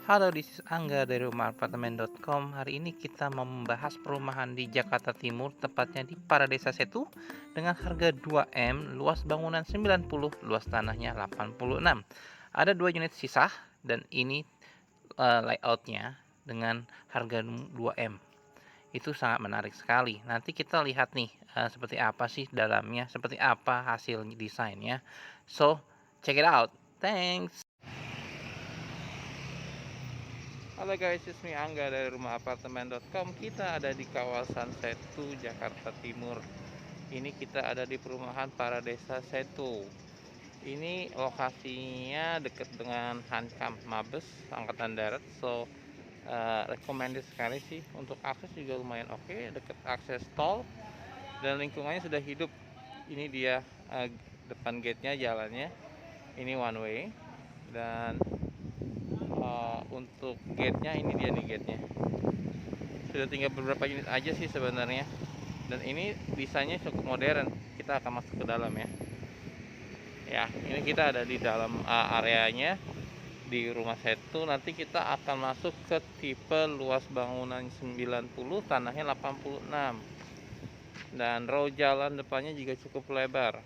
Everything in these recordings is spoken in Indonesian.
Halo, this is Angga dari rumahapartemen.com. Hari ini kita membahas perumahan di Jakarta Timur, tepatnya di Paradesa Setu, dengan harga 2M, luas bangunan 90, luas tanahnya 86. Ada 2 unit sisa dan ini layoutnya dengan harga 2M. Itu sangat menarik sekali. Nanti kita lihat nih seperti apa sih dalamnya, seperti apa hasil desainnya. So, check it out. Thanks. Halo guys, it's me Angga dari rumahapartemen.com. Kita ada di kawasan Setu, Jakarta Timur. Ini kita ada di perumahan Paradesa Setu. Ini lokasinya dekat dengan Hankam Mabes Angkatan Darat. So, recommended sekali sih. Untuk akses juga lumayan oke, dekat akses tol dan lingkungannya sudah hidup. Ini dia depan gate-nya, jalannya. Ini one way dan untuk gate-nya ini dia nih gate-nya. Sudah tinggal beberapa unit aja sih sebenarnya. Dan ini desainnya cukup modern. Kita akan masuk ke dalam ya. Ya, ini kita ada di dalam areanya di rumah Setu. Nanti kita akan masuk ke tipe luas bangunan 90, tanahnya 86. Dan row jalan depannya juga cukup lebar.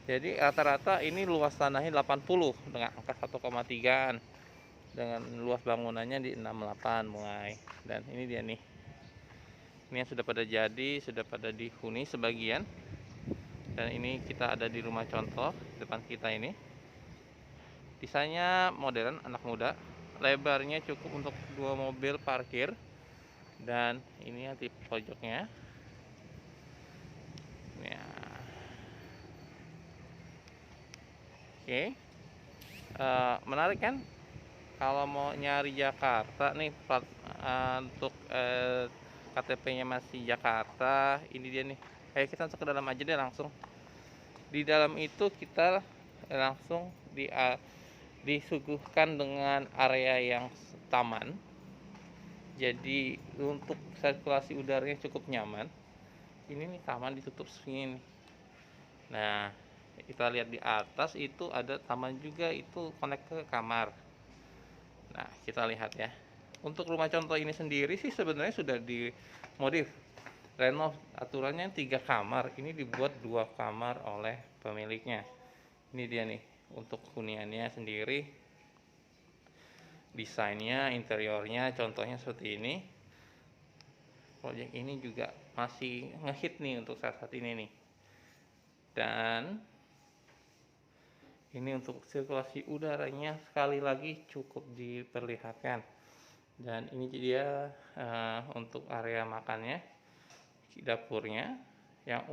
Jadi rata-rata ini luas tanahnya 80 dengan angka 1,3an. Dengan luas bangunannya di 68 mulai. Dan ini dia nih. Ini yang sudah pada jadi, sudah pada dihuni sebagian. Dan ini kita ada di rumah contoh depan kita ini. Desainnya modern, anak muda. Lebarnya cukup untuk 2 mobil parkir. Dan ini yang tipe pojoknya. Ya. Oke. Menarik kan? Kalau mau nyari Jakarta nih untuk KTP-nya masih Jakarta, ini dia nih. Kayak kita masuk ke dalam aja deh langsung. Di dalam itu kita langsung disuguhkan dengan area yang taman. Jadi untuk sirkulasi udaranya cukup nyaman. Ini nih taman ditutup segini. Nah, kita lihat di atas itu ada taman juga, itu connect ke kamar. Nah, kita lihat ya. Untuk rumah contoh ini sendiri sih sebenarnya sudah dimodif, renov. Aturannya 3 kamar, ini dibuat 2 kamar oleh pemiliknya. Ini dia nih untuk huniannya sendiri, desainnya, interiornya contohnya seperti ini. Proyek ini juga masih ngehit nih untuk saat ini nih. Dan ini untuk sirkulasi udaranya sekali lagi cukup diperlihatkan. Dan ini dia untuk area makannya, dapurnya yang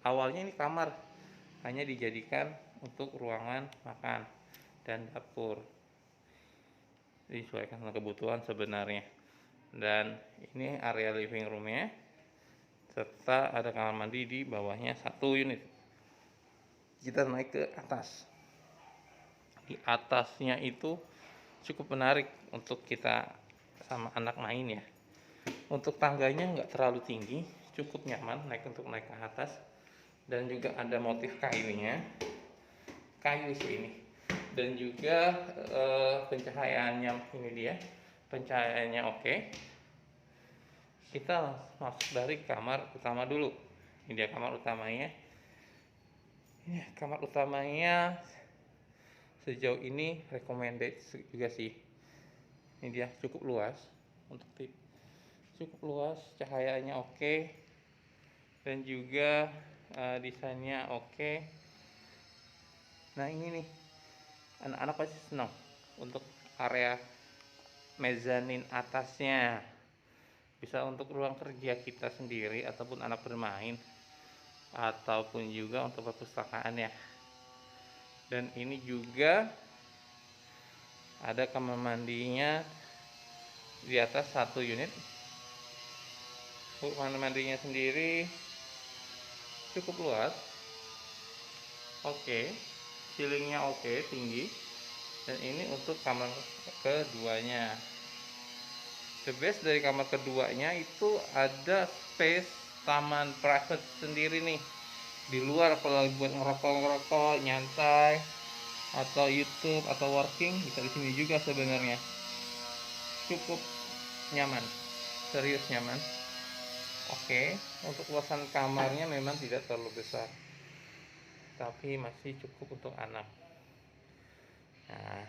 awalnya ini kamar, hanya dijadikan untuk ruangan makan dan dapur, disesuaikan dengan kebutuhan sebenarnya. Dan ini area living roomnya, serta ada kamar mandi di bawahnya 1 unit. Kita naik ke atas. Di atasnya itu cukup menarik untuk kita sama anak main ya. Untuk tangganya nggak terlalu tinggi, cukup nyaman untuk naik ke atas. Dan juga ada motif kayunya, kayu sih ini. Dan juga pencahayaannya ini dia, pencahayaannya oke. Kita masuk dari kamar utama dulu. Ini dia kamar utamanya. Ini kamar utamanya sejauh ini recommended juga sih. Ini dia cukup luas untuk cukup luas, cahayanya oke, dan juga desainnya oke. Nah ini nih, anak-anak pasti senang untuk area mezanin atasnya. Bisa untuk ruang kerja kita sendiri ataupun anak bermain, ataupun juga untuk perpustakaan ya. Dan ini juga ada kamar mandinya di atas 1 unit. Kamar mandinya sendiri cukup luas, oke, ceilingnya oke, tinggi. Dan ini untuk kamar keduanya. The best dari kamar keduanya itu ada space taman private sendiri nih di luar. Kalau buat ngerokok nyantai atau YouTube atau working, bisa di sini juga sebenarnya. cukup nyaman, serius nyaman. Oke, untuk luasan kamarnya memang tidak terlalu besar, tapi masih cukup untuk anak. Nah,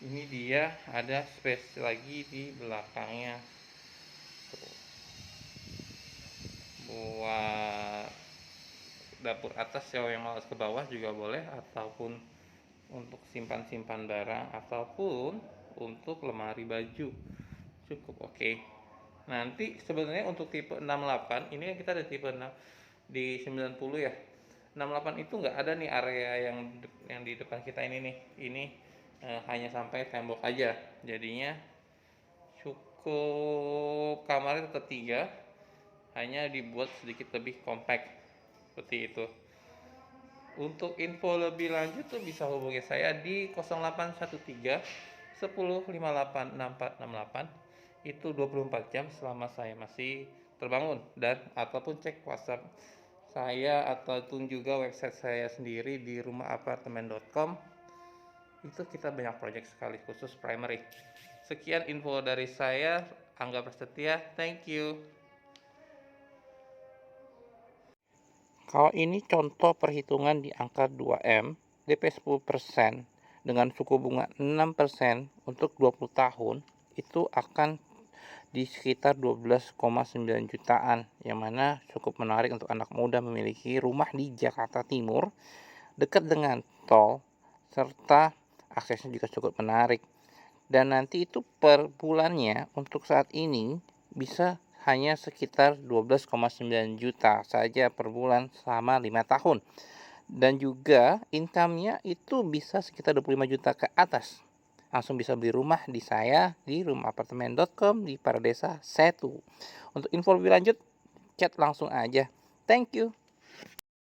ini dia ada space lagi di belakangnya. Tuh, buat dapur atas ya, yang mau ke bawah juga boleh, ataupun untuk simpan-simpan barang, ataupun untuk lemari baju. Cukup oke. Nanti sebenarnya untuk tipe 68 ini kan kita ada tipe 6 di 90 ya. 68 itu nggak ada nih area yang di depan kita ini nih. Ini hanya sampai tembok aja. Jadinya cukup kamarnya tetap 3, hanya dibuat sedikit lebih compact seperti itu. Untuk info lebih lanjut tuh bisa hubungi saya di 0813 10 58 6468. Itu 24 jam selama saya masih terbangun, dan ataupun cek WhatsApp saya ataupun juga website saya sendiri di rumahapartemen.com. Itu kita banyak project sekali khusus primary. Sekian info dari saya, Angga Prasetya. Thank you. Kalau ini contoh perhitungan di angka 2M, DP 10% dengan suku bunga 6% untuk 20 tahun, itu akan di sekitar 12,9 jutaan, yang mana cukup menarik untuk anak muda memiliki rumah di Jakarta Timur, dekat dengan tol, serta aksesnya juga cukup menarik. Dan nanti itu per bulannya untuk saat ini bisa hanya sekitar 12,9 juta saja per bulan selama 5 tahun. Dan juga income-nya itu bisa sekitar 25 juta ke atas. Langsung bisa beli rumah di saya di rumahapartemen.com di Paradesa Setu. Untuk info lebih lanjut, chat langsung aja. Thank you.